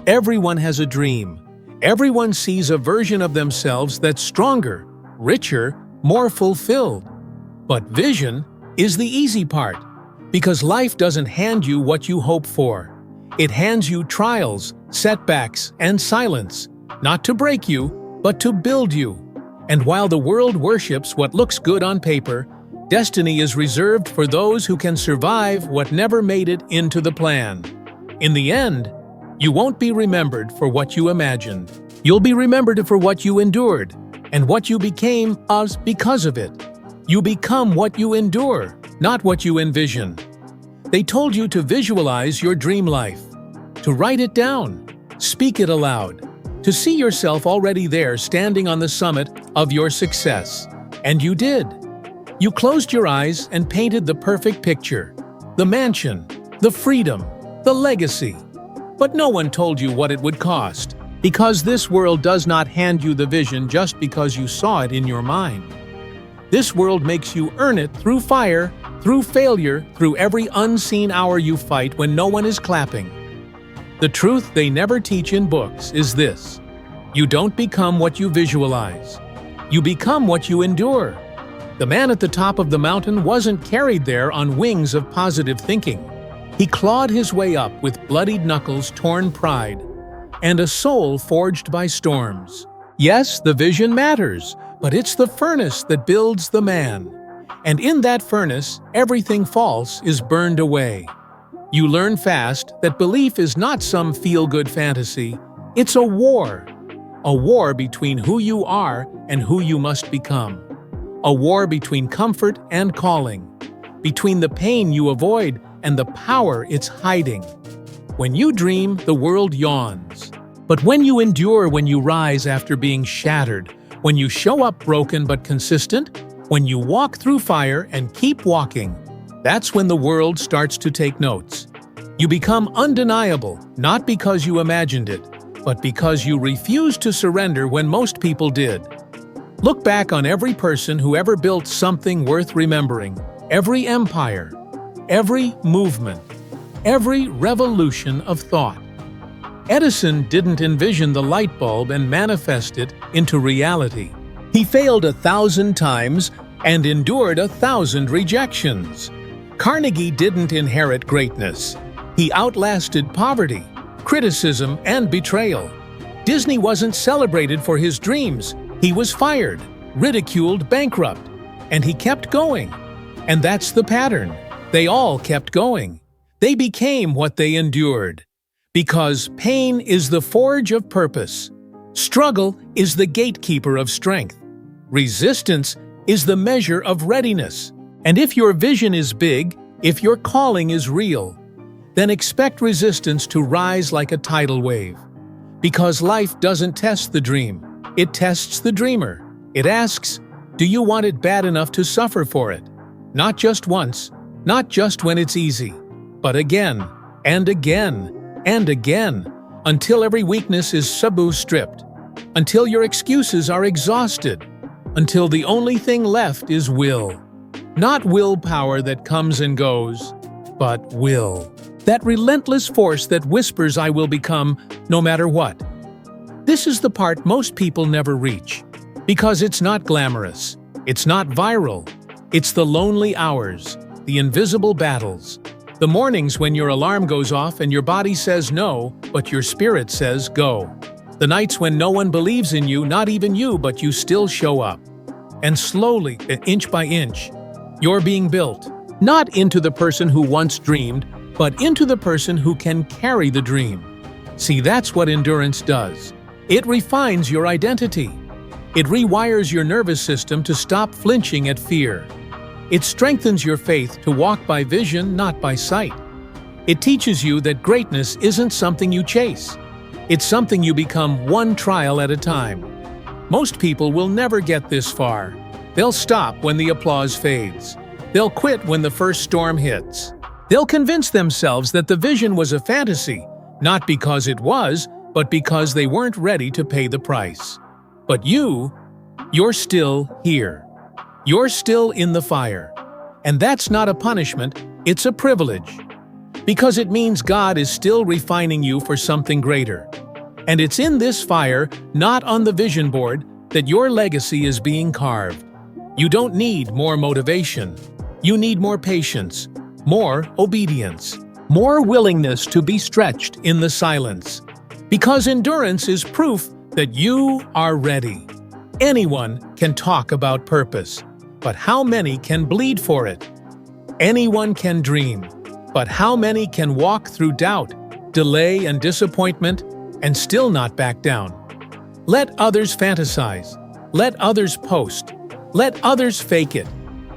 Everyone has a dream. Everyone sees a version of themselves that's stronger, richer, more fulfilled. But vision is the easy part, because life doesn't hand you what you hope for. It hands you trials, setbacks, and silence, not to break you, but to build you. And while the world worships what looks good on paper, destiny is reserved for those who can survive what never made it into the plan. In the end, you won't be remembered for what you imagined. You'll be remembered for what you endured, and what you became because of it. You become what you endure, not what you envision. They told you to visualize your dream life, to write it down, speak it aloud, to see yourself already there standing on the summit of your success. And you did. You closed your eyes and painted the perfect picture. The mansion, the freedom, the legacy. But no one told you what it would cost, because this world does not hand you the vision just because you saw it in your mind. This world makes you earn it through fire, through failure, through every unseen hour you fight when no one is clapping. The truth they never teach in books is this: you don't become what you visualize. You become what you endure. The man at the top of the mountain wasn't carried there on wings of positive thinking. He clawed his way up with bloodied knuckles, torn pride, and a soul forged by storms. Yes, the vision matters, but it's the furnace that builds the man. And in that furnace, everything false is burned away. You learn fast that belief is not some feel-good fantasy. It's a war between who you are and who you must become. A war between comfort and calling, between the pain you avoid and the power it's hiding. When you dream, the world yawns. But when you endure, when you rise after being shattered, when you show up broken but consistent, when you walk through fire and keep walking, that's when the world starts to take notes. You become undeniable, not because you imagined it, but because you refused to surrender when most people did. Look back on every person who ever built something worth remembering, every empire, every movement, every revolution of thought. Edison didn't envision the light bulb and manifest it into reality. He failed 1,000 times and endured 1,000 rejections. Carnegie didn't inherit greatness. He outlasted poverty, criticism, and betrayal. Disney wasn't celebrated for his dreams. He was fired, ridiculed, bankrupt, and he kept going. And that's the pattern. They all kept going. They became what they endured. Because pain is the forge of purpose. Struggle is the gatekeeper of strength. Resistance is the measure of readiness. And if your vision is big, if your calling is real, then expect resistance to rise like a tidal wave. Because life doesn't test the dream, it tests the dreamer. It asks, do you want it bad enough to suffer for it? Not just once, not just when it's easy, but again, and again, and again, until every weakness is stripped, until your excuses are exhausted, until the only thing left is will. Not willpower that comes and goes, but will. That relentless force that whispers, I will become, no matter what. This is the part most people never reach, because it's not glamorous, it's not viral, it's the lonely hours, the invisible battles, the mornings when your alarm goes off and your body says no, but your spirit says go. The nights when no one believes in you, not even you, but you still show up. And slowly, inch by inch, you're being built, not into the person who once dreamed, but into the person who can carry the dream. See, that's what endurance does. It refines your identity. It rewires your nervous system to stop flinching at fear. It strengthens your faith to walk by vision, not by sight. It teaches you that greatness isn't something you chase. It's something you become one trial at a time. Most people will never get this far. They'll stop when the applause fades. They'll quit when the first storm hits. They'll convince themselves that the vision was a fantasy, not because it was, but because they weren't ready to pay the price. But you're still here. You're still in the fire. And that's not a punishment, it's a privilege. Because it means God is still refining you for something greater. And it's in this fire, not on the vision board, that your legacy is being carved. You don't need more motivation. You need more patience, more obedience, more willingness to be stretched in the silence. Because endurance is proof that you are ready. Anyone can talk about purpose, but how many can bleed for it? Anyone can dream, but how many can walk through doubt, delay, and disappointment and still not back down? Let others fantasize. Let others post. Let others fake it.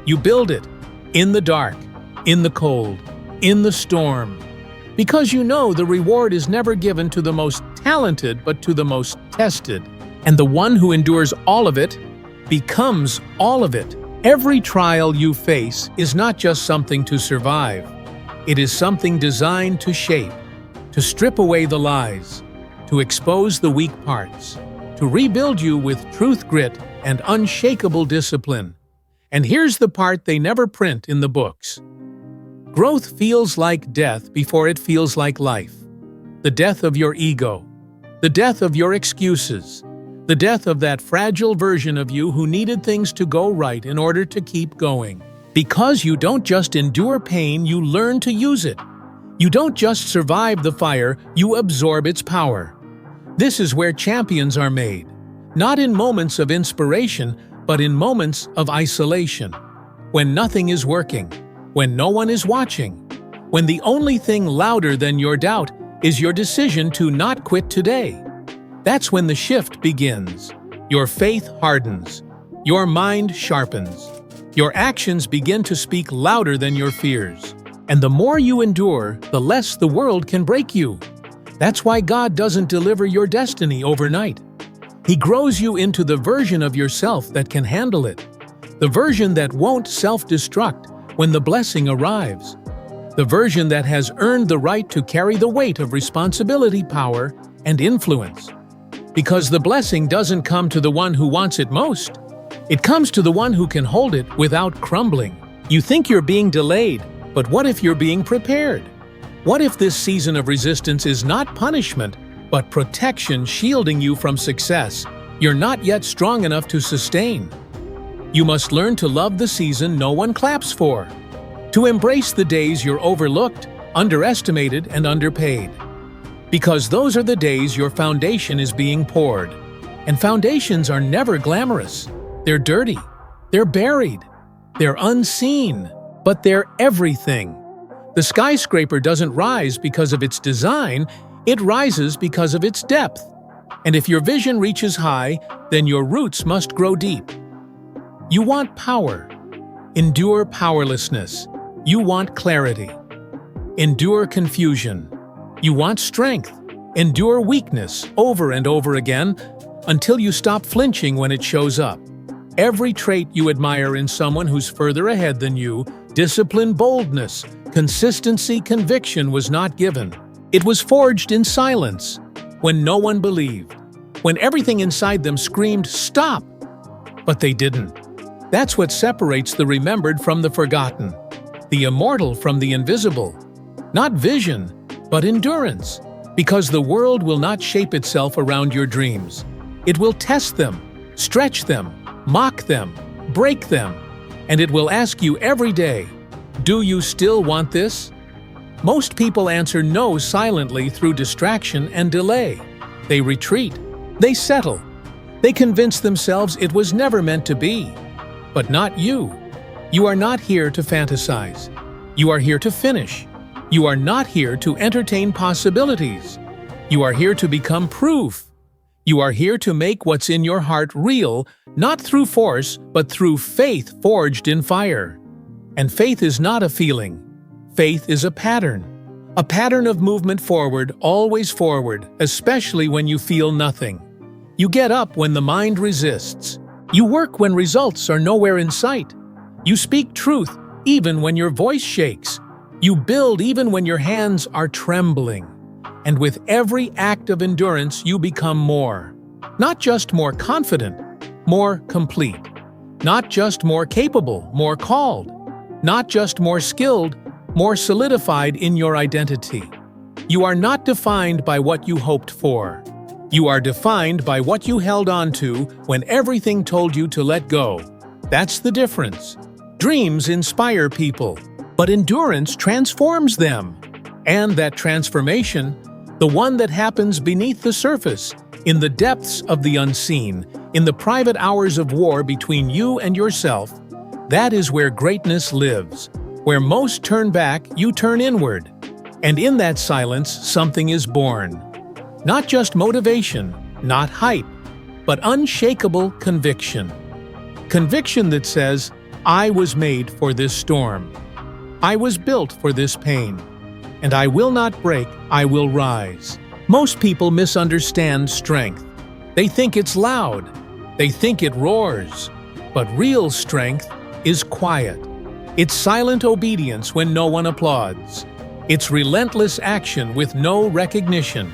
You build it in the dark, in the cold, in the storm. Because you know the reward is never given to the most talented but to the most tested. And the one who endures all of it becomes all of it. Every trial you face is not just something to survive. It is something designed to shape, to strip away the lies, to expose the weak parts, to rebuild you with truth, grit, and unshakable discipline. And here's the part they never print in the books. Growth feels like death before it feels like life. The death of your ego, the death of your excuses, the death of that fragile version of you who needed things to go right in order to keep going. Because you don't just endure pain, you learn to use it. You don't just survive the fire, you absorb its power. This is where champions are made, not in moments of inspiration, but in moments of isolation. When nothing is working, when no one is watching, when the only thing louder than your doubt is your decision to not quit today. That's when the shift begins. Your faith hardens. Your mind sharpens. Your actions begin to speak louder than your fears. And the more you endure, the less the world can break you. That's why God doesn't deliver your destiny overnight. He grows you into the version of yourself that can handle it. The version that won't self-destruct when the blessing arrives. The version that has earned the right to carry the weight of responsibility, power, and influence. Because the blessing doesn't come to the one who wants it most. It comes to the one who can hold it without crumbling. You think you're being delayed, but what if you're being prepared? What if this season of resistance is not punishment, but protection shielding you from success you're not yet strong enough to sustain? You must learn to love the season no one claps for. To embrace the days you're overlooked, underestimated, and underpaid. Because those are the days your foundation is being poured. And foundations are never glamorous. They're dirty. They're buried. They're unseen. But they're everything. The skyscraper doesn't rise because of its design, it rises because of its depth. And if your vision reaches high, then your roots must grow deep. You want power. Endure powerlessness. You want clarity. Endure confusion. You want strength. Endure weakness over and over again until you stop flinching when it shows up. Every trait you admire in someone who's further ahead than you, discipline, boldness, consistency, conviction, was not given. It was forged in silence, when no one believed, when everything inside them screamed, "Stop!" But they didn't. That's what separates the remembered from the forgotten, the immortal from the invisible. Not vision, but endurance. Because the world will not shape itself around your dreams. It will test them, stretch them, mock them, break them, and it will ask you every day, do you still want this? Most people answer no silently through distraction and delay. They retreat. They settle. They convince themselves it was never meant to be. But not you. You are not here to fantasize. You are here to finish. You are not here to entertain possibilities. You are here to become proof. You are here to make what's in your heart real, not through force, but through faith forged in fire. And faith is not a feeling. Faith is a pattern of movement forward, always forward, especially when you feel nothing. You get up when the mind resists. You work when results are nowhere in sight. You speak truth even when your voice shakes. You build even when your hands are trembling. And with every act of endurance, you become more. Not just more confident, more complete. Not just more capable, more called. Not just more skilled, more solidified in your identity. You are not defined by what you hoped for. You are defined by what you held on to when everything told you to let go. That's the difference. Dreams inspire people, but endurance transforms them. And that transformation, the one that happens beneath the surface, in the depths of the unseen, in the private hours of war between you and yourself, that is where greatness lives. Where most turn back, you turn inward. And in that silence, something is born. Not just motivation, not hype, but unshakable conviction. Conviction that says, I was made for this storm. I was built for this pain. And I will not break, I will rise. Most people misunderstand strength. They think it's loud. They think it roars. But real strength is quiet. It's silent obedience when no one applauds. It's relentless action with no recognition.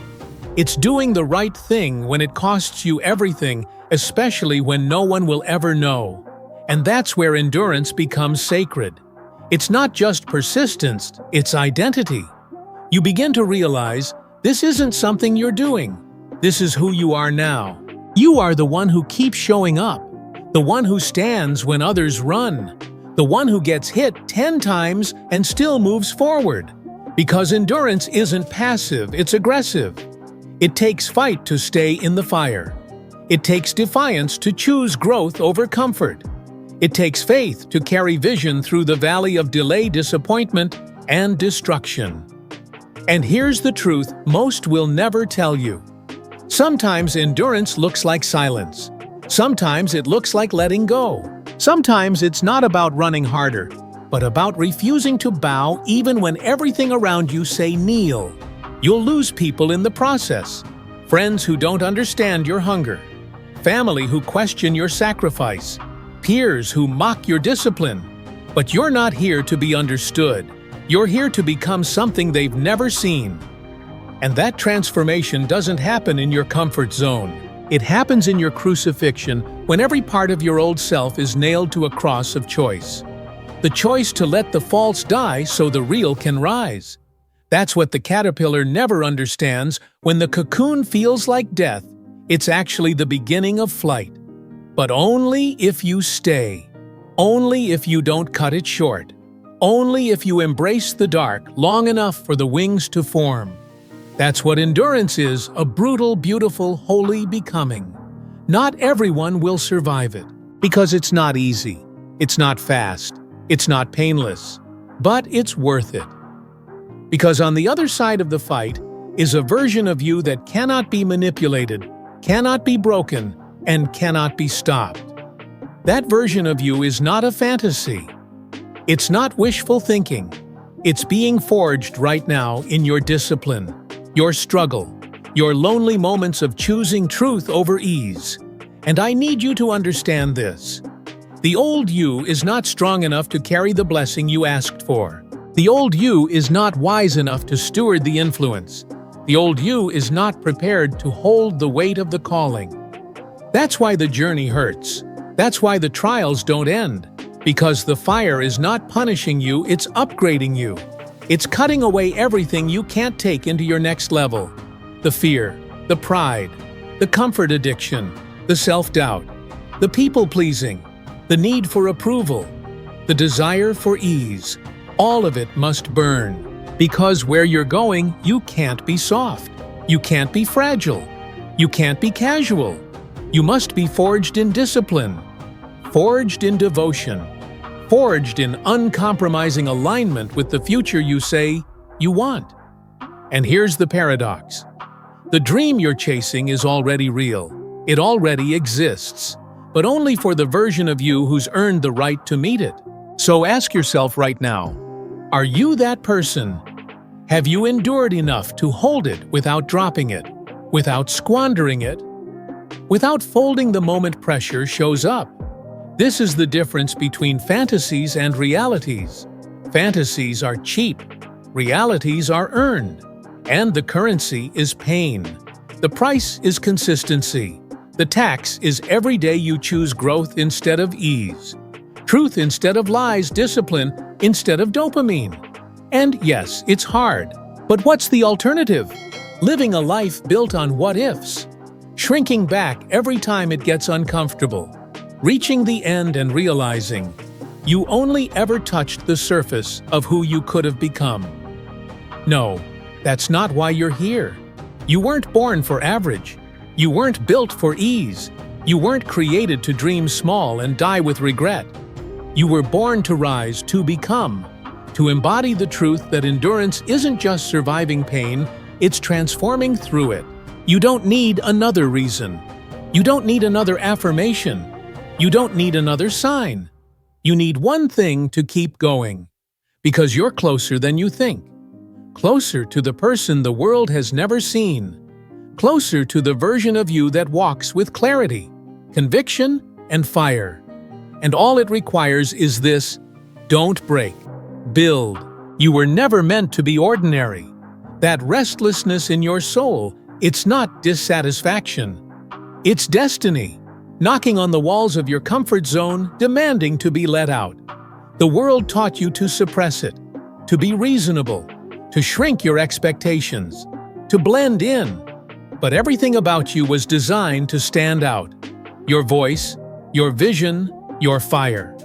It's doing the right thing when it costs you everything, especially when no one will ever know. And that's where endurance becomes sacred. It's not just persistence, it's identity. You begin to realize this isn't something you're doing. This is who you are now. You are the one who keeps showing up, the one who stands when others run, the one who gets hit 10 times and still moves forward. Because endurance isn't passive, it's aggressive. It takes fight to stay in the fire. It takes defiance to choose growth over comfort. It takes faith to carry vision through the valley of delay, disappointment, and destruction. And here's the truth most will never tell you. Sometimes endurance looks like silence. Sometimes it looks like letting go. Sometimes it's not about running harder, but about refusing to bow even when everything around you say kneel. You'll lose people in the process. Friends who don't understand your hunger. Family who question your sacrifice. Peers who mock your discipline. But you're not here to be understood. You're here to become something they've never seen. And that transformation doesn't happen in your comfort zone. It happens in your crucifixion when every part of your old self is nailed to a cross of choice. The choice to let the false die so the real can rise. That's what the caterpillar never understands. When the cocoon feels like death, it's actually the beginning of flight. But only if you stay. Only if you don't cut it short. Only if you embrace the dark long enough for the wings to form. That's what endurance is, a brutal, beautiful, holy becoming. Not everyone will survive it, because it's not easy. It's not fast. It's not painless. But it's worth it. Because on the other side of the fight is a version of you that cannot be manipulated, cannot be broken, and cannot be stopped. That version of you is not a fantasy. It's not wishful thinking. It's being forged right now in your discipline, your struggle, your lonely moments of choosing truth over ease. And I need you to understand this. The old you is not strong enough to carry the blessing you asked for. The old you is not wise enough to steward the influence. The old you is not prepared to hold the weight of the calling. That's why the journey hurts. That's why the trials don't end. Because the fire is not punishing you, it's upgrading you. It's cutting away everything you can't take into your next level. The fear, the pride, the comfort addiction, the self-doubt, the people-pleasing, the need for approval, the desire for ease. All of it must burn. Because where you're going, you can't be soft. You can't be fragile. You can't be casual. You must be forged in discipline, forged in devotion, forged in uncompromising alignment with the future you say you want. And here's the paradox. The dream you're chasing is already real. It already exists, but only for the version of you who's earned the right to meet it. So ask yourself right now, are you that person? Have you endured enough to hold it without dropping it, without squandering it, without folding the moment pressure shows up? This is the difference between fantasies and realities. Fantasies are cheap. Realities are earned. And the currency is pain. The price is consistency. The tax is every day you choose growth instead of ease. Truth instead of lies, discipline instead of dopamine. And yes, it's hard. But what's the alternative? Living a life built on what-ifs. Shrinking back every time it gets uncomfortable. Reaching the end and realizing you only ever touched the surface of who you could have become. No, that's not why you're here. You weren't born for average. You weren't built for ease. You weren't created to dream small and die with regret. You were born to rise, to become, to embody the truth that endurance isn't just surviving pain, it's transforming through it. You don't need another reason. You don't need another affirmation. You don't need another sign. You need one thing to keep going. Because you're closer than you think. Closer to the person the world has never seen. Closer to the version of you that walks with clarity, conviction, and fire. And all it requires is this: don't break. Build. You were never meant to be ordinary. That restlessness in your soul, it's not dissatisfaction. It's destiny, knocking on the walls of your comfort zone, demanding to be let out. The world taught you to suppress it, to be reasonable, to shrink your expectations, to blend in. But everything about you was designed to stand out. Your voice, your vision, your fire.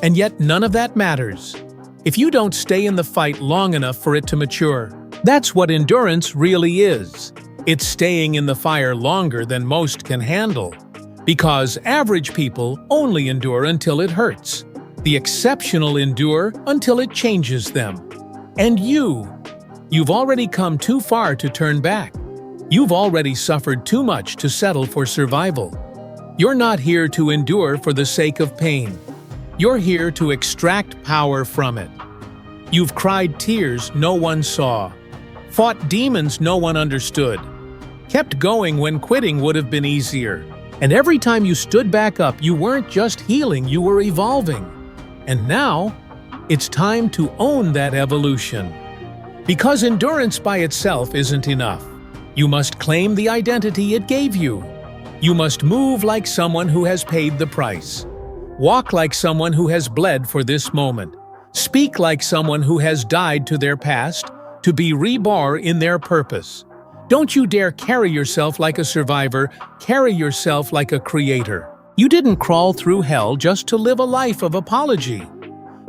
And yet none of that matters if you don't stay in the fight long enough for it to mature. That's what endurance really is. It's staying in the fire longer than most can handle. Because average people only endure until it hurts. The exceptional endure until it changes them. And you've already come too far to turn back. You've already suffered too much to settle for survival. You're not here to endure for the sake of pain. You're here to extract power from it. You've cried tears no one saw, fought demons no one understood, kept going when quitting would have been easier. And every time you stood back up, you weren't just healing, you were evolving. And now, it's time to own that evolution. Because endurance by itself isn't enough. You must claim the identity it gave you. You must move like someone who has paid the price. Walk like someone who has bled for this moment. Speak like someone who has died to their past, to be reborn in their purpose. Don't you dare carry yourself like a survivor, carry yourself like a creator. You didn't crawl through hell just to live a life of apology.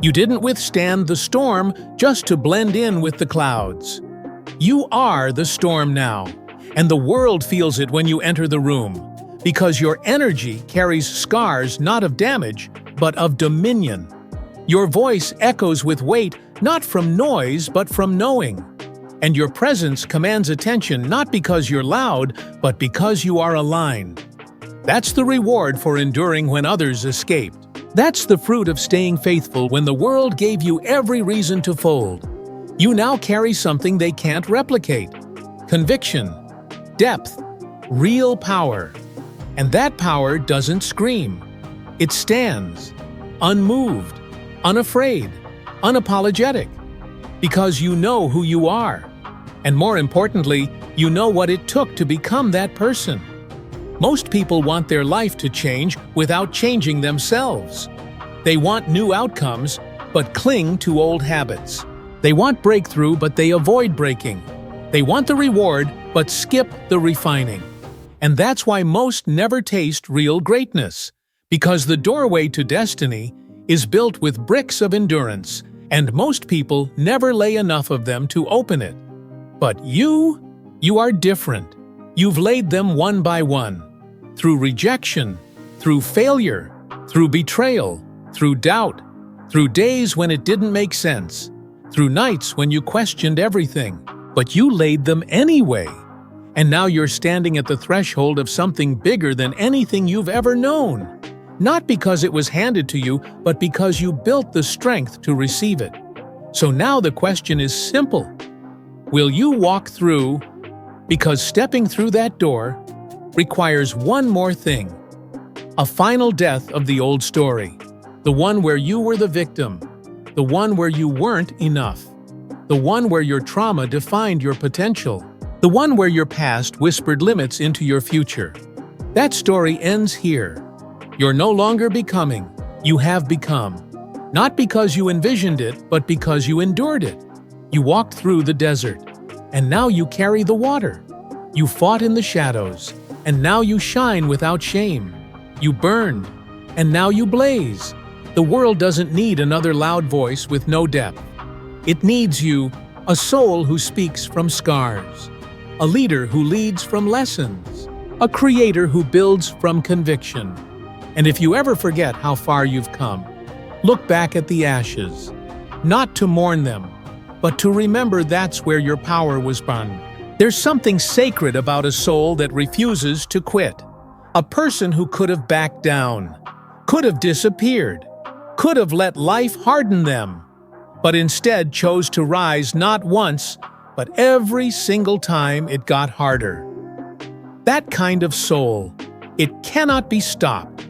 You didn't withstand the storm just to blend in with the clouds. You are the storm now, and the world feels it when you enter the room. Because your energy carries scars not of damage, but of dominion. Your voice echoes with weight, not from noise, but from knowing. And your presence commands attention not because you're loud, but because you are aligned. That's the reward for enduring when others escaped. That's the fruit of staying faithful when the world gave you every reason to fold. You now carry something they can't replicate. Conviction, depth, real power. And that power doesn't scream. It stands, unmoved, unafraid, unapologetic. Because you know who you are. And more importantly, you know what it took to become that person. Most people want their life to change without changing themselves. They want new outcomes, but cling to old habits. They want breakthrough, but they avoid breaking. They want the reward, but skip the refining. And that's why most never taste real greatness. Because the doorway to destiny is built with bricks of endurance, and most people never lay enough of them to open it. But you are different. You've laid them one by one. Through rejection, through failure, through betrayal, through doubt, through days when it didn't make sense, through nights when you questioned everything. But you laid them anyway. And now you're standing at the threshold of something bigger than anything you've ever known. Not because it was handed to you, but because you built the strength to receive it. So now the question is simple. Will you walk through? Because stepping through that door requires one more thing. A final death of the old story. The one where you were the victim. The one where you weren't enough. The one where your trauma defined your potential. The one where your past whispered limits into your future. That story ends here. You're no longer becoming. You have become. Not because you envisioned it, but because you endured it. You walked through the desert, and now you carry the water. You fought in the shadows, and now you shine without shame. You burned, and now you blaze. The world doesn't need another loud voice with no depth. It needs you, a soul who speaks from scars, a leader who leads from lessons, a creator who builds from conviction. And if you ever forget how far you've come, look back at the ashes, not to mourn them, but to remember that's where your power was born. There's something sacred about a soul that refuses to quit. A person who could have backed down, could have disappeared, could have let life harden them, but instead chose to rise not once, but every single time it got harder. That kind of soul, it cannot be stopped.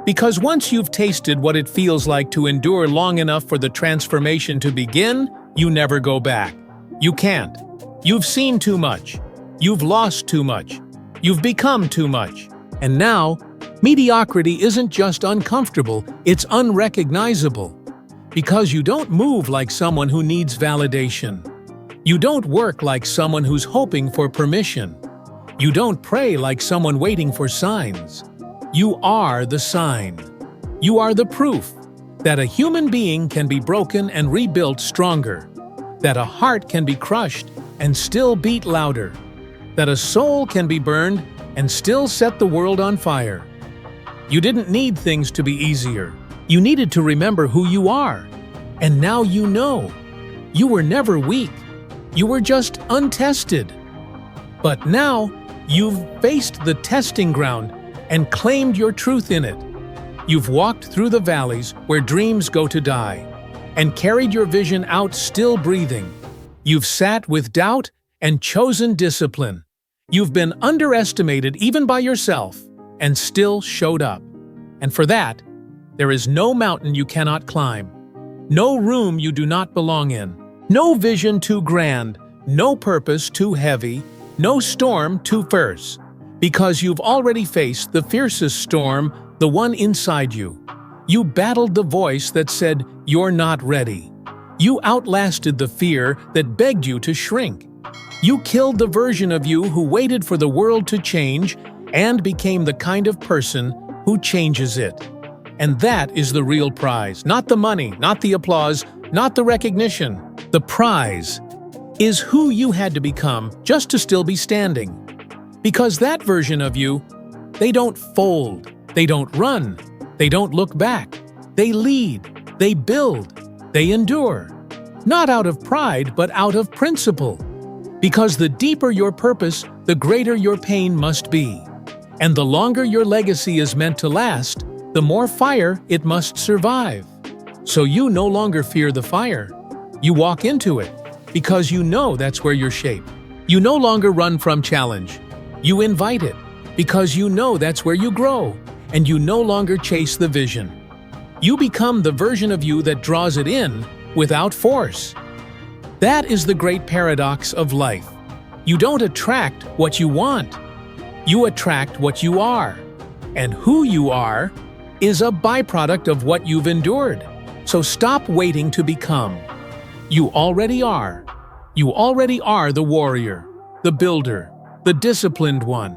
Because once you've tasted what it feels like to endure long enough for the transformation to begin, you never go back. You can't. You've seen too much. You've lost too much. You've become too much. And now, mediocrity isn't just uncomfortable, it's unrecognizable. Because you don't move like someone who needs validation. You don't work like someone who's hoping for permission. You don't pray like someone waiting for signs. You are the sign. You are the proof that a human being can be broken and rebuilt stronger, that a heart can be crushed and still beat louder, that a soul can be burned and still set the world on fire. You didn't need things to be easier. You needed to remember who you are. And now you know. You were never weak. You were just untested. But now, you've faced the testing ground and claimed your truth in it. You've walked through the valleys where dreams go to die and carried your vision out still breathing. You've sat with doubt and chosen discipline. You've been underestimated even by yourself and still showed up. And for that, there is no mountain you cannot climb, no room you do not belong in, no vision too grand, no purpose too heavy, no storm too fierce, because you've already faced the fiercest storm, the one inside you. You battled the voice that said, "You're not ready." You outlasted the fear that begged you to shrink. You killed the version of you who waited for the world to change and became the kind of person who changes it. And that is the real prize, not the money, not the applause, not the recognition. The prize is who you had to become just to still be standing. Because that version of you, they don't fold, they don't run, they don't look back. They lead, they build, they endure. Not out of pride, but out of principle. Because the deeper your purpose, the greater your pain must be. And the longer your legacy is meant to last, the more fire it must survive. So you no longer fear the fire. You walk into it, because you know that's where you're shaped. You no longer run from challenge. You invite it, because you know that's where you grow, and you no longer chase the vision. You become the version of you that draws it in without force. That is the great paradox of life. You don't attract what you want. You attract what you are. And who you are is a byproduct of what you've endured. So stop waiting to become. You already are. You already are the warrior, the builder, the disciplined one,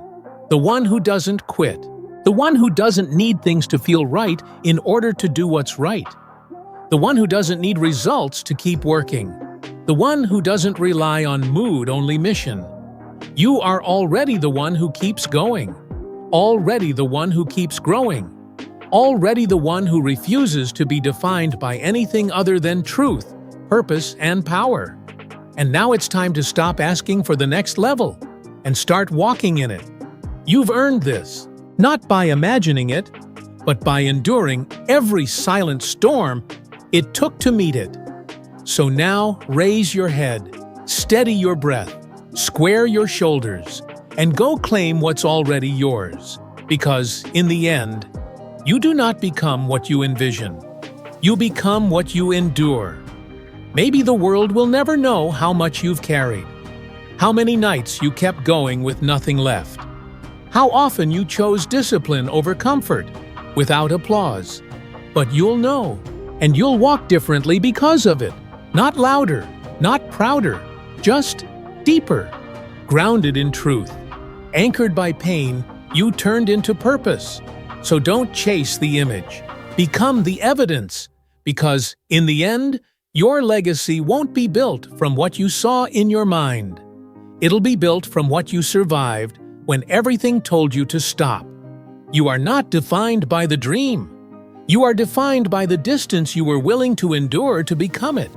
the one who doesn't quit, the one who doesn't need things to feel right in order to do what's right, the one who doesn't need results to keep working, the one who doesn't rely on mood-only mission. You are already the one who keeps going, already the one who keeps growing, already the one who refuses to be defined by anything other than truth, purpose, and power. And now it's time to stop asking for the next level and start walking in it. You've earned this, not by imagining it, but by enduring every silent storm it took to meet it. So now raise your head, steady your breath, square your shoulders, and go claim what's already yours. Because, in the end, you do not become what you envision. You become what you endure. Maybe the world will never know how much you've carried, how many nights you kept going with nothing left, how often you chose discipline over comfort, without applause. But you'll know, and you'll walk differently because of it. Not louder, Not prouder, just deeper. Grounded in truth. Anchored by pain, you turned into purpose. So don't chase the image. Become the evidence. Because, in the end, your legacy won't be built from what you saw in your mind. It'll be built from what you survived when everything told you to stop. You are not defined by the dream. You are defined by the distance you were willing to endure to become it.